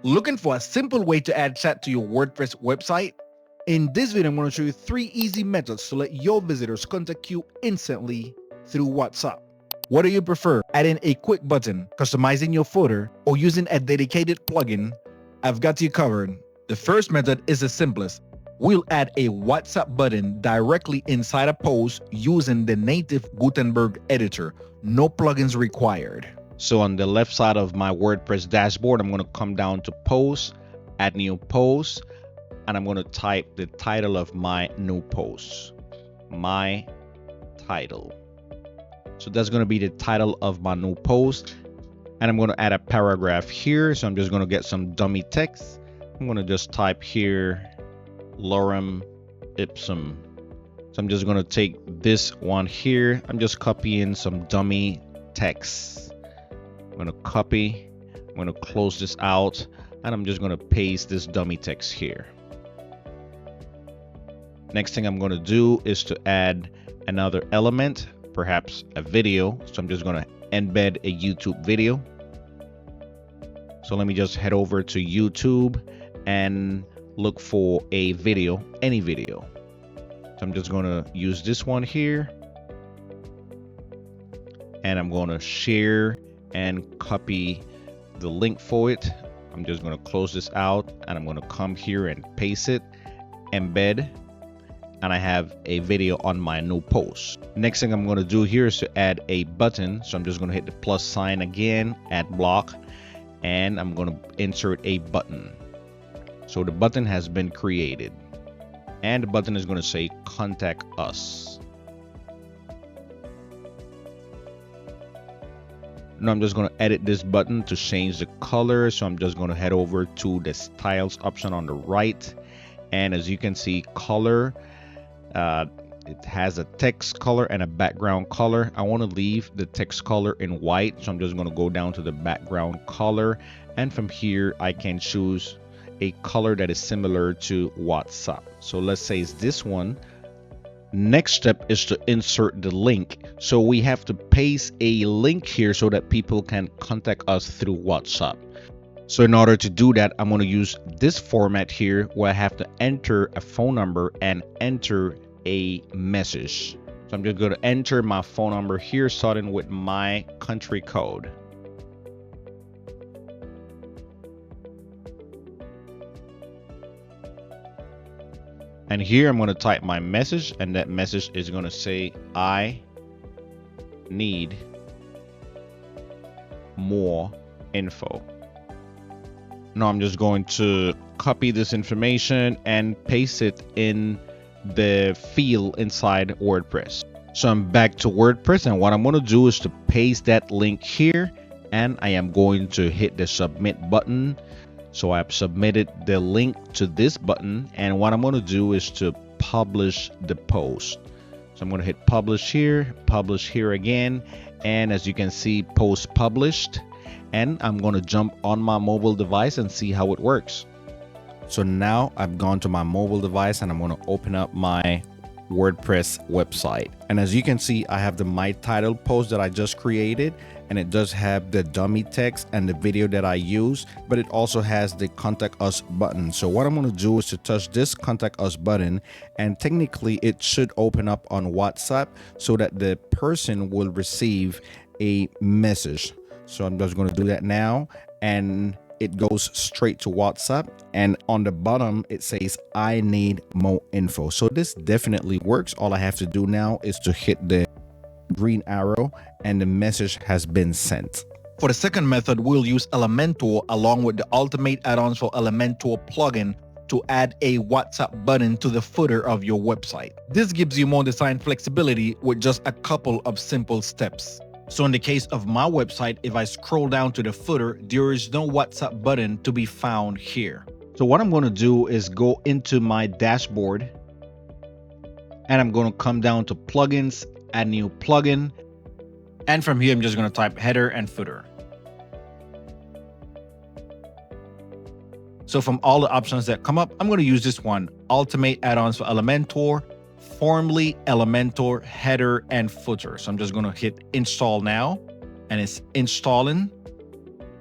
Looking for a simple way to add chat to your WordPress website? In this video, I'm going to show you 3 easy methods to let your visitors contact you instantly through WhatsApp. What do you prefer? Adding a quick button, customizing your footer, or using a dedicated plugin? I've got you covered. The first method is the simplest. We'll add a WhatsApp button directly inside a post using the native Gutenberg editor. No plugins required. So on the left side of my WordPress dashboard, I'm going to come down to post, add new post, and I'm going to type the title of my new post. My title. So that's going to be the title of my new post. And I'm going to add a paragraph here. So I'm just going to get some dummy text. I'm going to just type here, lorem ipsum. So I'm just going to take this one here. I'm just copying some dummy text. I'm going to copy. I'm going to close this out. And I'm just going to paste this dummy text here. Next thing I'm going to do is to add another element, perhaps a video. So I'm just going to embed a YouTube video. So let me just head over to YouTube and look for a video, any video. So I'm just going to use this one here. And I'm going to share and copy the link for it. I'm just going to close this out and I'm going to come here and paste it, embed, and I have a video on my new post. Next thing I'm going to do here is to add a button. So I'm just going to hit the plus sign again, add block, and I'm going to insert a button. So the button has been created and the button is going to say contact us. Now I'm just going to edit this button to change the color. So I'm just going to head over to the styles option on the right. And as you can see, color, it has a text color and a background color. I want to leave the text color in white. So I'm just going to go down to the background color. And from here, I can choose a color that is similar to WhatsApp. So let's say it's this one. Next step is to insert the link. So we have to paste a link here so that people can contact us through WhatsApp. So in order to do that, I'm going to use this format here where I have to enter a phone number and enter a message. So I'm just going to enter my phone number here, starting with my country code. And here I'm going to type my message, and that message is going to say, I need more info. Now I'm just going to copy this information and paste it in the field inside WordPress. So I'm back to WordPress, and what I'm going to do is to paste that link here, and I am going to hit the submit button. So I've submitted the link to this button, and what I'm going to do is to publish the post. So I'm going to hit publish here again, and as you can see, post published. And I'm going to jump on my mobile device and see how it works. So now I've gone to my mobile device and I'm going to open up my WordPress website. And as you can see, I have the my title post that I just created, and it does have the dummy text and the video that I use, but it also has the contact us button. So what I'm going to do is to touch this contact us button, and technically it should open up on WhatsApp so that the person will receive a message. So I'm just going to do that now, and it goes straight to WhatsApp, and on the bottom it says I need more info. So this definitely works. All I have to do now is to hit the green arrow and the message has been sent. For the second method, we'll use Elementor along with the Ultimate add-ons for Elementor plugin to add a WhatsApp button to the footer of your website. This gives you more design flexibility with just a couple of simple steps. So in the case of my website, if I scroll down to the footer, there is no WhatsApp button to be found here. So what I'm going to do is go into my dashboard, and I'm going to come down to plugins, add new plugin. And from here, I'm just going to type header and footer. So from all the options that come up, I'm going to use this one, Ultimate add-ons for Elementor, formerly Elementor header and footer. So I'm just going to hit install now, and it's installing.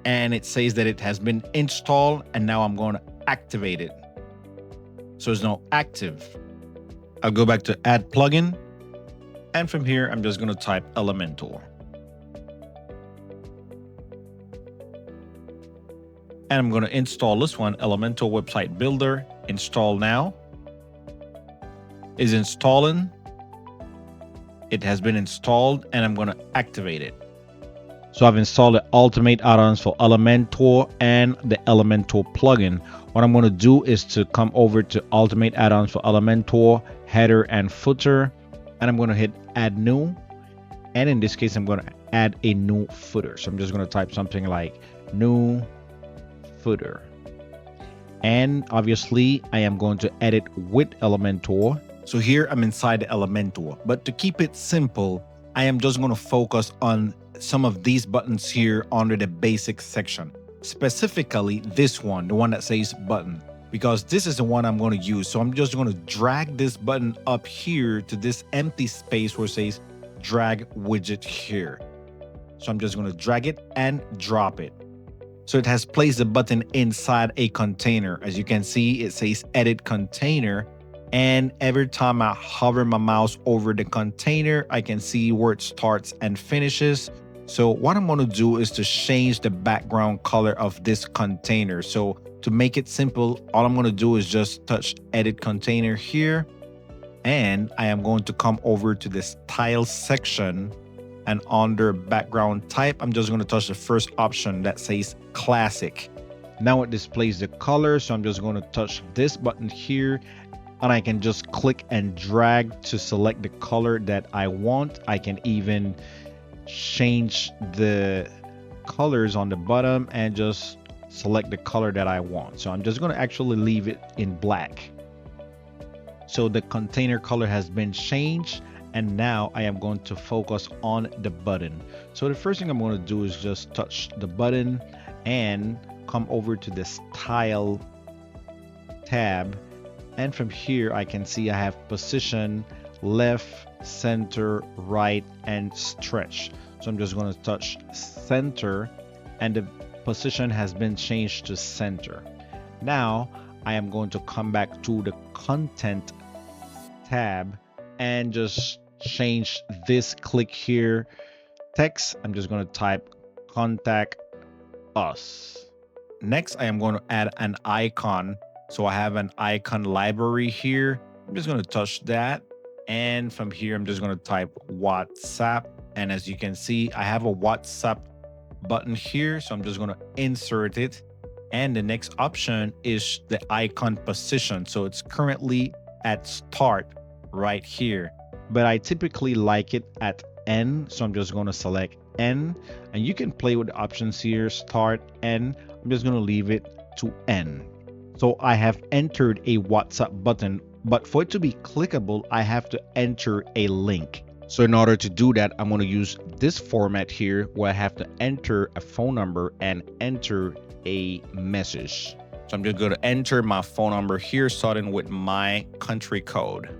and it says that it has been installed, and now I'm going to activate it. So it's now active. I'll go back to add plugin, and from here I'm just going to type Elementor. And I'm going to install this one, Elementor Website Builder. Install now. Is installing. It has been installed, and I'm going to activate it. So I've installed the Ultimate add-ons for Elementor and the Elementor plugin. What I'm going to do is to come over to Ultimate add-ons for Elementor, header and footer, and I'm going to hit add new. And in this case, I'm going to add a new footer. So I'm just going to type something like new footer. And obviously I am going to edit with Elementor. So here I'm inside the Elementor, but to keep it simple, I am just going to focus on some of these buttons here under the basics section, specifically this one, the one that says button, because this is the one I'm going to use. So I'm just going to drag this button up here to this empty space where it says drag widget here. So I'm just going to drag it and drop it. So it has placed the button inside a container. As you can see, it says edit container. And every time I hover my mouse over the container, I can see where it starts and finishes. So what I'm going to do is to change the background color of this container. So to make it simple, all I'm going to do is just touch edit container here. And I am going to come over to the style section, and under background type, I'm just going to touch the first option that says classic. Now it displays the color. So I'm just going to touch this button here, and I can just click and drag to select the color that I want. I can even change the colors on the bottom and just select the color that I want. So I'm just going to actually leave it in black. So the container color has been changed, and now I am going to focus on the button. So the first thing I'm going to do is just touch the button and come over to the style tab. And from here, I can see I have position, left, center, right, and stretch. So I'm just going to touch center, and the position has been changed to center. Now I am going to come back to the content tab and just change this click here. Text, I'm just going to type contact us. Next, I am going to add an icon. So I have an icon library here. I'm just going to touch that. And from here, I'm just going to type WhatsApp. And as you can see, I have a WhatsApp button here. So I'm just going to insert it. And the next option is the icon position. So it's currently at start right here. But I typically like it at N. So I'm just going to select N. And you can play with the options here, start, N. I'm just going to leave it to N. So I have entered a WhatsApp button, but for it to be clickable, I have to enter a link. So in order to do that, I'm going to use this format here where I have to enter a phone number and enter a message. So I'm just going to enter my phone number here, starting with my country code.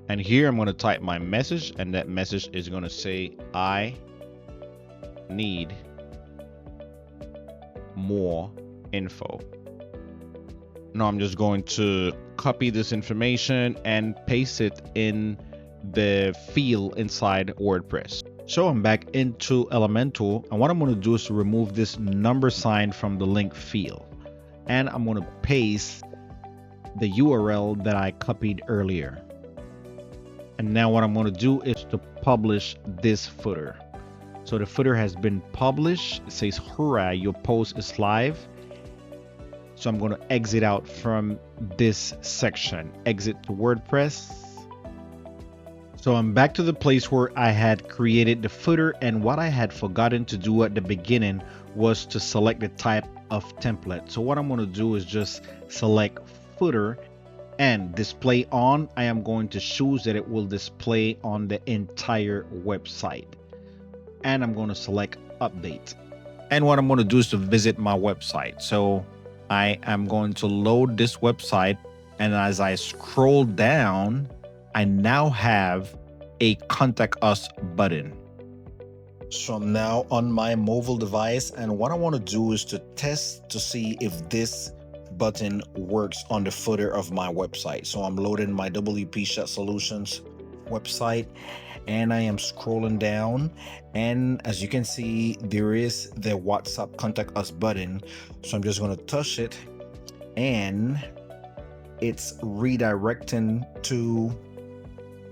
And here I'm going to type my message, and that message is going to say, I need more info. Now I'm just going to copy this information and paste it in the field inside WordPress. So I'm back into Elementor, and what I'm going to do is to remove this number sign from the link field. And I'm going to paste the URL that I copied earlier. And now what I'm going to do is to publish this footer. So the footer has been published. It says, hurrah, your post is live. So I'm going to exit out from this section, exit to WordPress. So I'm back to the place where I had created the footer, and what I had forgotten to do at the beginning was to select the type of template. So what I'm going to do is just select footer and display on. I am going to choose that it will display on the entire website, and I'm going to select update. And what I'm going to do is to visit my website. So I am going to load this website, and as I scroll down, I now have a contact us button. So I'm now on my mobile device, and what I want to do is to test to see if this button works on the footer of my website. So I'm loading my WP Chat Solutions website, and I am scrolling down, and as you can see, there is the WhatsApp contact us button. So I'm just going to touch it, and it's redirecting to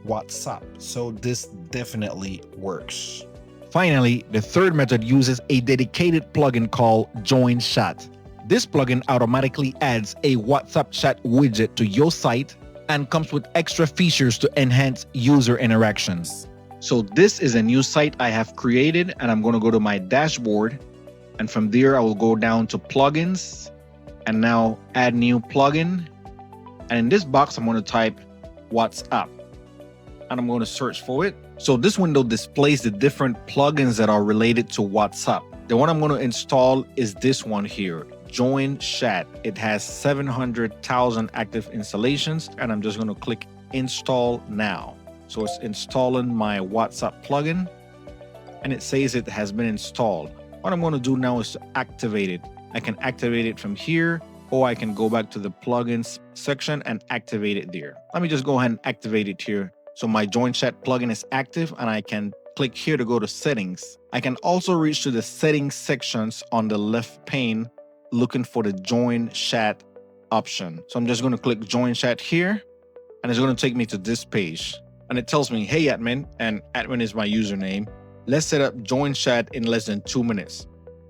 WhatsApp. So this definitely works. Finally, the third method uses a dedicated plugin called Join Chat. This plugin automatically adds a WhatsApp chat widget to your site and comes with extra features to enhance user interactions. So this is a new site I have created, and I'm going to go to my dashboard, and from there I will go down to plugins and now add new plugin. And in this box, I'm going to type WhatsApp, and I'm going to search for it. So this window displays the different plugins that are related to WhatsApp. The one I'm going to install is this one here, Join Chat. It has 700,000 active installations, and I'm just going to click install now. So it's installing my WhatsApp plugin, and it says it has been installed. What I'm going to do now is to activate it. I can activate it from here, or I can go back to the plugins section and activate it there. Let me just go ahead and activate it here. So my Join Chat plugin is active, and I can click here to go to settings. I can also reach to the settings sections on the left pane looking for the Join Chat option. So I'm just going to click Join Chat here, and it's going to take me to this page. And it tells me, hey admin, and admin is my username. Let's set up Join Chat in less than 2 minutes.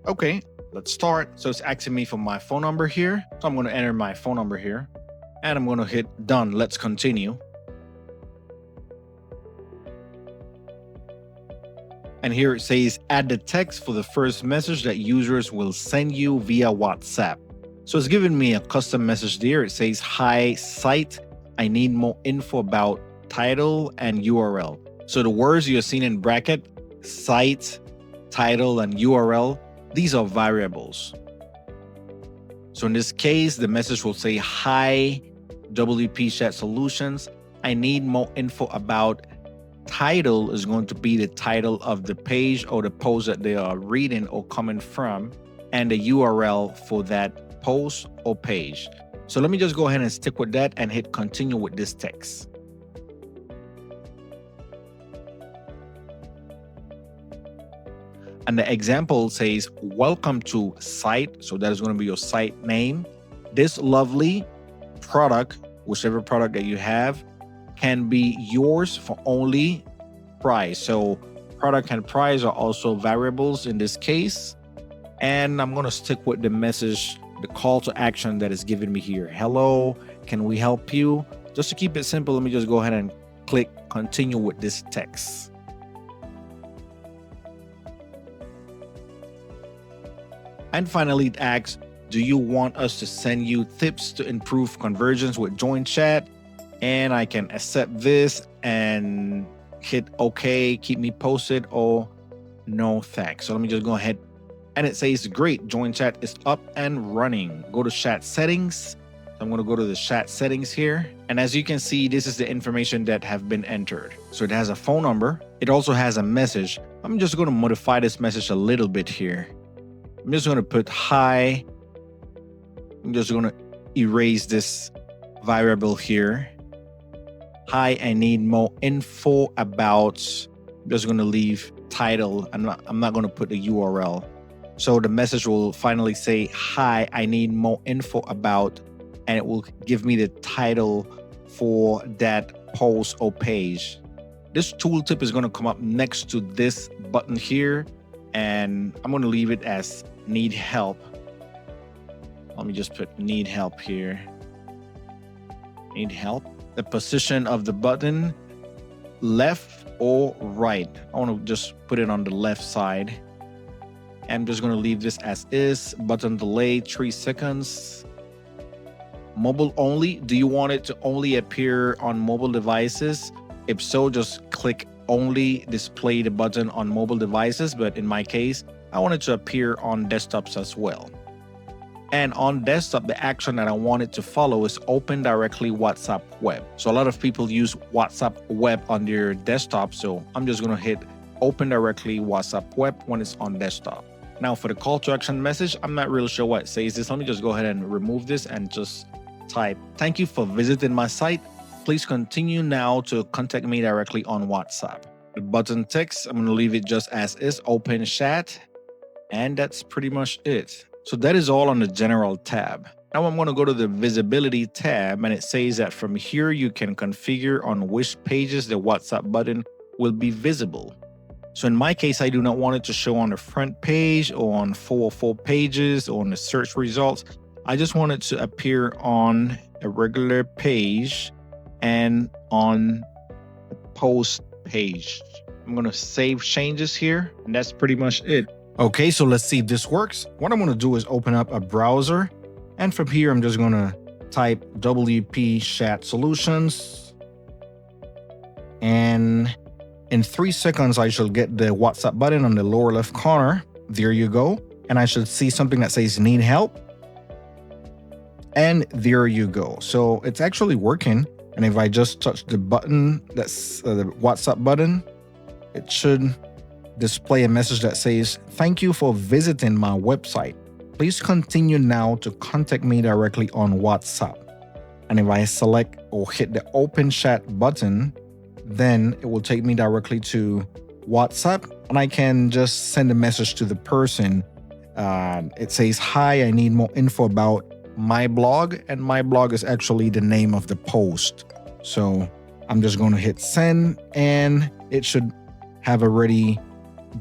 Okay, let's start. So it's asking me for my phone number here. So I'm going to enter my phone number here, and I'm going to hit done. Let's continue. And here it says, add the text for the first message that users will send you via WhatsApp. So it's giving me a custom message there. It says, hi site, I need more info about title and URL. So the words you're seeing in bracket, site, title, and URL, these are variables. So in this case, the message will say, hi, WP Chat Solutions, I need more info about title is going to be the title of the page or the post that they are reading or coming from, and the URL for that post or page. So let me just go ahead and stick with that and hit continue with this text. And the example says, welcome to site. So that is going to be your site name. This lovely product, whichever product that you have, can be yours for only price. So product and price are also variables in this case. And I'm going to stick with the message, the call to action that is given me here. Hello, can we help you? Just to keep it simple, let me just go ahead and click continue with this text. And finally, it asks, do you want us to send you tips to improve conversions with Join Chat? And I can accept this and hit OK, keep me posted, or no thanks. So let me just go ahead. And it says, great, Join Chat is up and running. Go to chat settings. So I'm going to go to the chat settings here. And as you can see, this is the information that have been entered. So it has a phone number. It also has a message. I'm just going to modify this message a little bit here. I'm just going to put hi. I'm just going to erase this variable here. Hi, I need more info about. I'm just going to leave title. I'm not going to put the URL. So the message will finally say, hi, I need more info about, and it will give me the title for that post or page. This tooltip is going to come up next to this button here, and I'm going to leave it as need help. Let me just put need help here. Need help. The position of the button, left or right. I want to just put it on the left side. I'm just going to leave this as is. Button delay 3 seconds. Mobile only. Do you want it to only appear on mobile devices? If so, just click only display the button on mobile devices. But in my case, I want it to appear on desktops as well. And on desktop, the action that I want it to follow is open directly WhatsApp web. So a lot of people use WhatsApp web on their desktop. So I'm just going to hit open directly WhatsApp web when it's on desktop. Now for the call to action message, I'm not really sure what it says this. Let me just go ahead and remove this and just type, "Thank you for visiting my site. Please continue now to contact me directly on WhatsApp." The button text, I'm going to leave it just as is, open chat. And that's pretty much it. So that is all on the general tab. Now I'm going to go to the visibility tab, and it says that from here you can configure on which pages the WhatsApp button will be visible. So in my case, I do not want it to show on the front page or on 404 pages or on the search results. I just want it to appear on a regular page and on the post page. I'm going to save changes here, and that's pretty much it. Okay, so let's see if this works. What I'm going to do is open up a browser, and from here I'm just going to type WP Chat Solutions, and in 3 seconds I shall get the WhatsApp button on the lower left corner. There you go, and I should see something that says need help, and there you go. So it's actually working, and if I just touch the button, that's the WhatsApp button, it should display a message that says, "Thank you for visiting my website. Please continue now to contact me directly on WhatsApp." And if I select or hit the open chat button, then it will take me directly to WhatsApp, and I can just send a message to the person. It says, "Hi, I need more info about my blog," and my blog is actually the name of the post. So I'm just going to hit send, and it should have already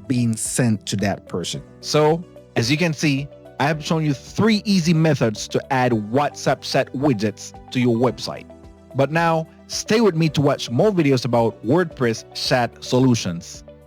been sent to that person. So as you can see, I have shown you 3 easy methods to add WhatsApp chat widgets to your website. But now stay with me to watch more videos about WordPress chat solutions.